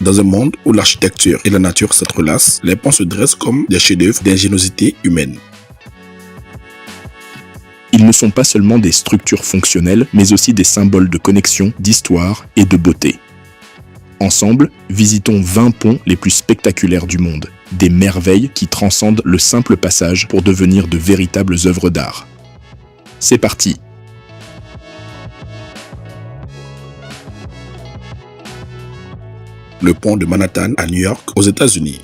Dans un monde où l'architecture et la nature s'entrelacent, les ponts se dressent comme des chefs-d'œuvre d'ingéniosité humaine. Ils ne sont pas seulement des structures fonctionnelles, mais aussi des symboles de connexion, d'histoire et de beauté. Ensemble, visitons 20 ponts les plus spectaculaires du monde, des merveilles qui transcendent le simple passage pour devenir de véritables œuvres d'art. C'est parti! Le pont de Manhattan à New York, aux États-Unis.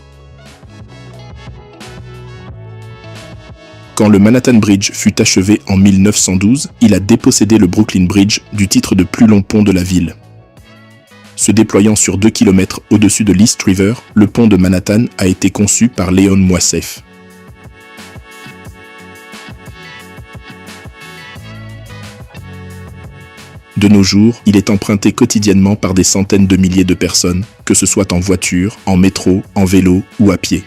Quand le Manhattan Bridge fut achevé en 1912, il a dépossédé le Brooklyn Bridge du titre de plus long pont de la ville. Se déployant sur 2 km au-dessus de l'East River, le pont de Manhattan a été conçu par Leon Moisseiff. De nos jours, il est emprunté quotidiennement par des centaines de milliers de personnes, que ce soit en voiture, en métro, en vélo ou à pied.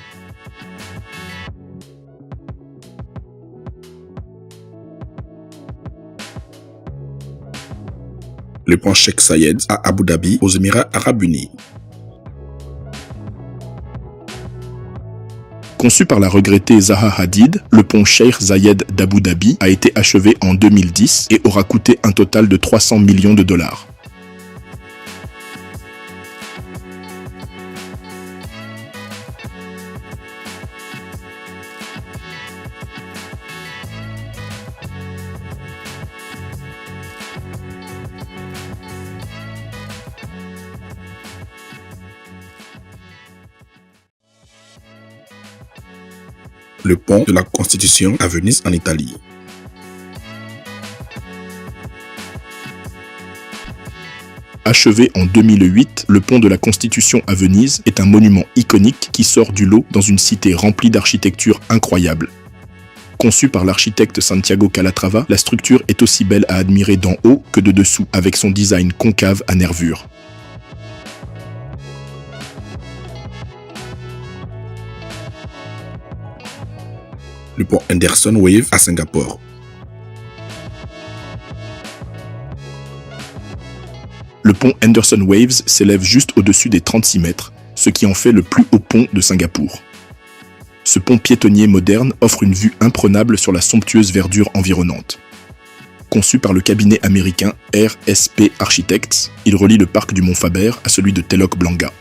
Le pont Sheikh Zayed à Abu Dhabi, aux Émirats Arabes Unis. Conçu par la regrettée Zaha Hadid, le pont Sheikh Zayed d'Abu Dhabi a été achevé en 2010 et aura coûté un total de 300 millions de dollars. Le pont de la Constitution à Venise en Italie. Achevé en 2008, le pont de la Constitution à Venise est un monument iconique qui sort du lot dans une cité remplie d'architecture incroyable. Conçu par l'architecte Santiago Calatrava, la structure est aussi belle à admirer d'en haut que de dessous, avec son design concave à nervures. Le pont Henderson Wave à Singapour. Le pont Henderson Waves s'élève juste au-dessus des 36 mètres, ce qui en fait le plus haut pont de Singapour. Ce pont piétonnier moderne offre une vue imprenable sur la somptueuse verdure environnante. Conçu par le cabinet américain RSP Architects, il relie le parc du Mont Faber à celui de Telok Blangah.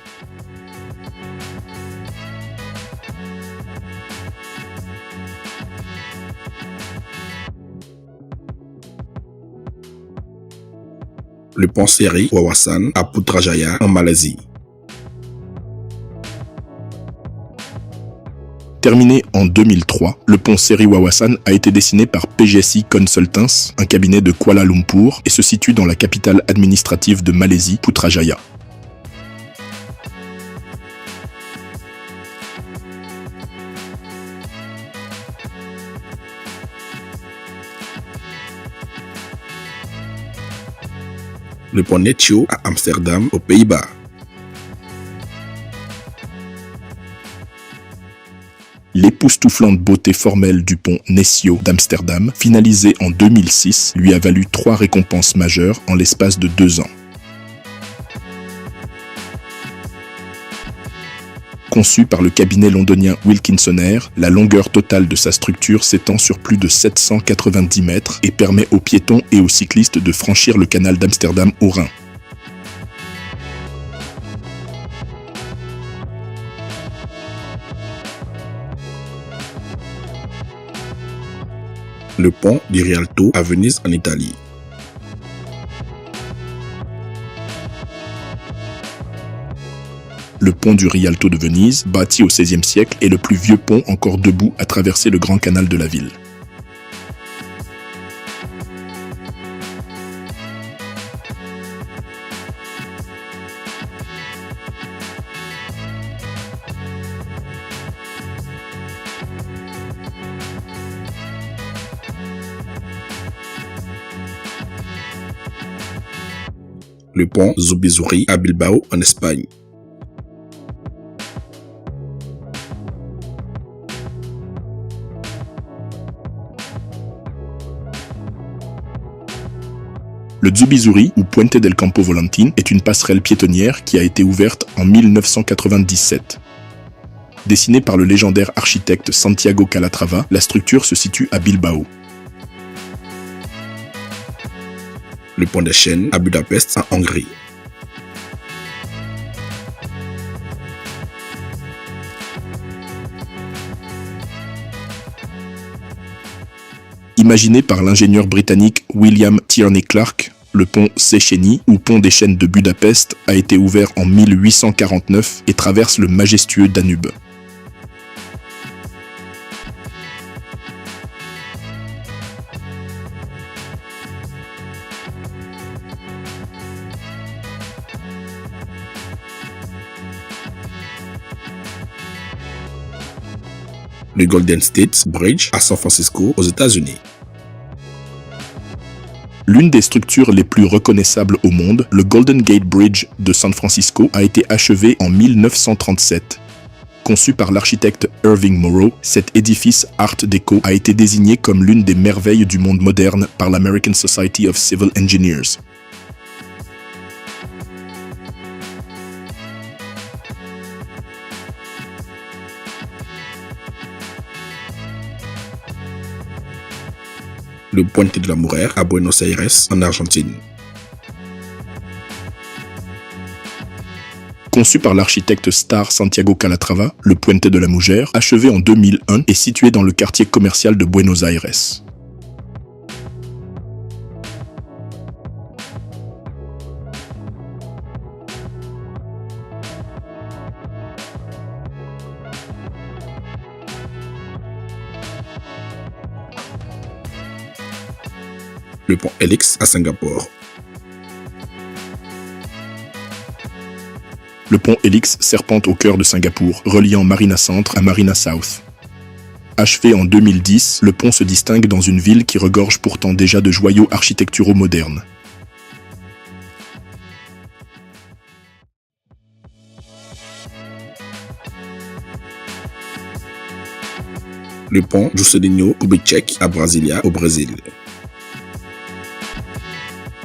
Le pont Seri Wawasan à Putrajaya en Malaisie. Terminé en 2003, le pont Seri Wawasan a été dessiné par PGSI Consultants, un cabinet de Kuala Lumpur, et se situe dans la capitale administrative de Malaisie, Putrajaya. Le pont Netio à Amsterdam, aux Pays-Bas. L'époustouflante beauté formelle du pont Nesio d'Amsterdam, finalisé en 2006, lui a valu 3 récompenses majeures en l'espace de 2 ans. Conçu par le cabinet londonien Wilkinson Eyre, la longueur totale de sa structure s'étend sur plus de 790 mètres et permet aux piétons et aux cyclistes de franchir le canal d'Amsterdam au Rhin. Le pont di Rialto à Venise en Italie. Le pont du Rialto de Venise, bâti au XVIe siècle, est le plus vieux pont encore debout à traverser le grand canal de la ville. Le pont Zubizurri à Bilbao en Espagne. Le Zubizuri, ou Puente del Campo Volantín, est une passerelle piétonnière qui a été ouverte en 1997. Dessinée par le légendaire architecte Santiago Calatrava, la structure se situe à Bilbao. Le pont des Chênes à Budapest, en Hongrie. Imaginé par l'ingénieur britannique William Tierney Clark, le pont Széchenyi, ou pont des Chênes de Budapest, a été ouvert en 1849 et traverse le majestueux Danube. Le Golden State Bridge à San Francisco, aux États-Unis. L'une des structures les plus reconnaissables au monde, le Golden Gate Bridge de San Francisco, a été achevé en 1937. Conçu par l'architecte Irving Morrow, cet édifice Art déco a été désigné comme l'une des merveilles du monde moderne par l'American Society of Civil Engineers. Le Puente de la Mujer à Buenos Aires, en Argentine. Conçu par l'architecte star Santiago Calatrava, le Puente de la Mujer, achevé en 2001, est situé dans le quartier commercial de Buenos Aires. Le pont Helix à Singapour. Le pont Helix serpente au cœur de Singapour, reliant Marina Centre à Marina South. Achevé en 2010, le pont se distingue dans une ville qui regorge pourtant déjà de joyaux architecturaux modernes. Le pont Juscelino Kubitschek à Brasilia, au Brésil.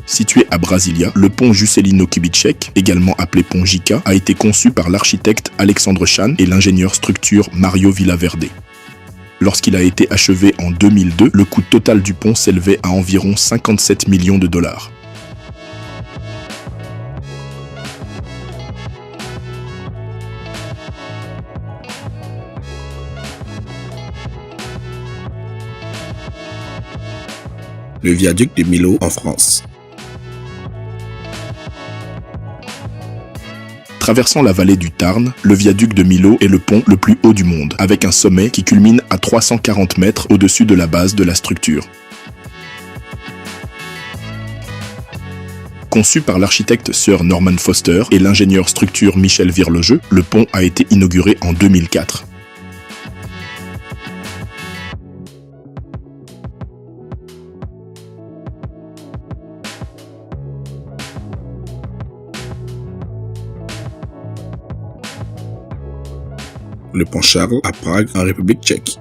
Situé à Brasilia, le pont Juscelino Kubitschek, également appelé pont Jica, a été conçu par l'architecte Alexandre Chan et l'ingénieur structure Mario Villaverde. Lorsqu'il a été achevé en 2002, le coût total du pont s'élevait à environ 57 millions de dollars. Le viaduc de Milo en France. Traversant la vallée du Tarn, le viaduc de Milo est le pont le plus haut du monde, avec un sommet qui culmine à 340 mètres au-dessus de la base de la structure. Conçu par l'architecte Sir Norman Foster et l'ingénieur structure Michel Virlogeux, le pont a été inauguré en 2004. Le pont Charles à Prague, en République tchèque.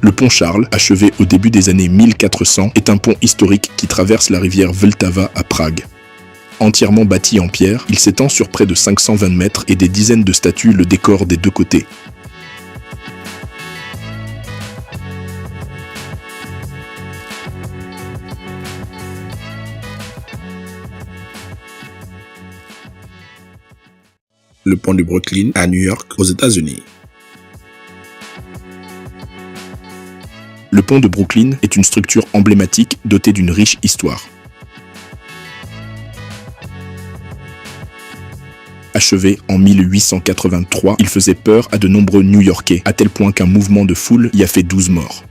Le pont Charles, achevé au début des années 1400, est un pont historique qui traverse la rivière Vltava à Prague. Entièrement bâti en pierre, il s'étend sur près de 520 mètres et des dizaines de statues le décorent des deux côtés. Le pont de Brooklyn à New York, aux États-Unis. Le pont de Brooklyn est une structure emblématique dotée d'une riche histoire. Achevé en 1883, il faisait peur à de nombreux New-Yorkais, à tel point qu'un mouvement de foule y a fait 12 morts.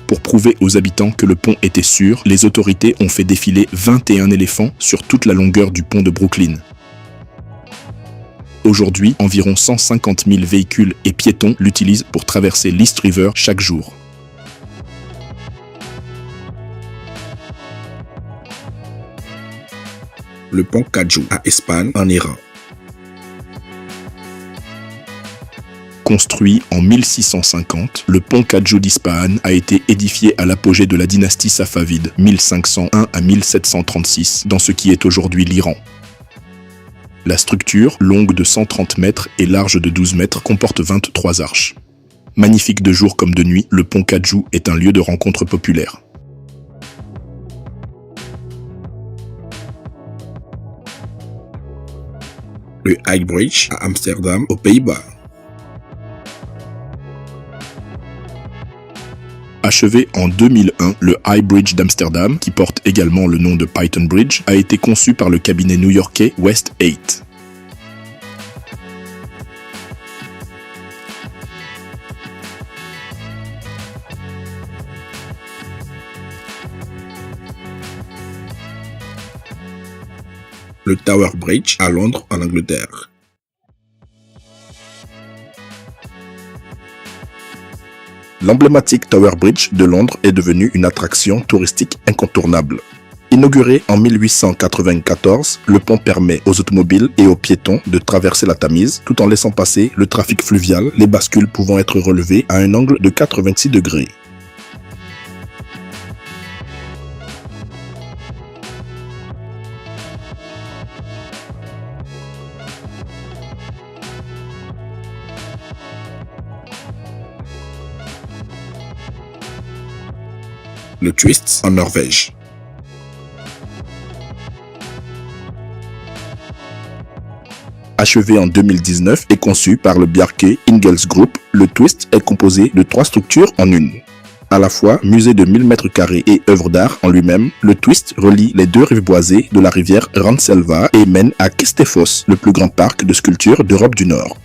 Pour prouver aux habitants que le pont était sûr, les autorités ont fait défiler 21 éléphants sur toute la longueur du pont de Brooklyn. Aujourd'hui, environ 150 000 véhicules et piétons l'utilisent pour traverser l'East River chaque jour. Le pont Kaju à Espagne, en Iran. Construit en 1650, le pont Kaju d'Ispahan a été édifié à l'apogée de la dynastie safavide, 1501 à 1736, dans ce qui est aujourd'hui l'Iran. La structure, longue de 130 mètres et large de 12 mètres, comporte 23 arches. Magnifique de jour comme de nuit, le pont Kaju est un lieu de rencontre populaire. Le High Bridge à Amsterdam, aux Pays-Bas. Achevé en 2001, le High Bridge d'Amsterdam, qui porte également le nom de Python Bridge, a été conçu par le cabinet new-yorkais West 8. Le Tower Bridge à Londres, en Angleterre. L'emblématique Tower Bridge de Londres est devenu une attraction touristique incontournable. Inauguré en 1894, le pont permet aux automobiles et aux piétons de traverser la Tamise tout en laissant passer le trafic fluvial, les bascules pouvant être relevées à un angle de 86 degrés. Le Twist en Norvège. Achevé en 2019 et conçu par le Bjarke Ingels Group, le Twist est composé de 3 structures en une. À la fois musée de 1000 m² et œuvre d'art en lui-même, le Twist relie les 2 rives boisées de la rivière Randselva et mène à Kistefos, le plus grand parc de sculptures d'Europe du Nord.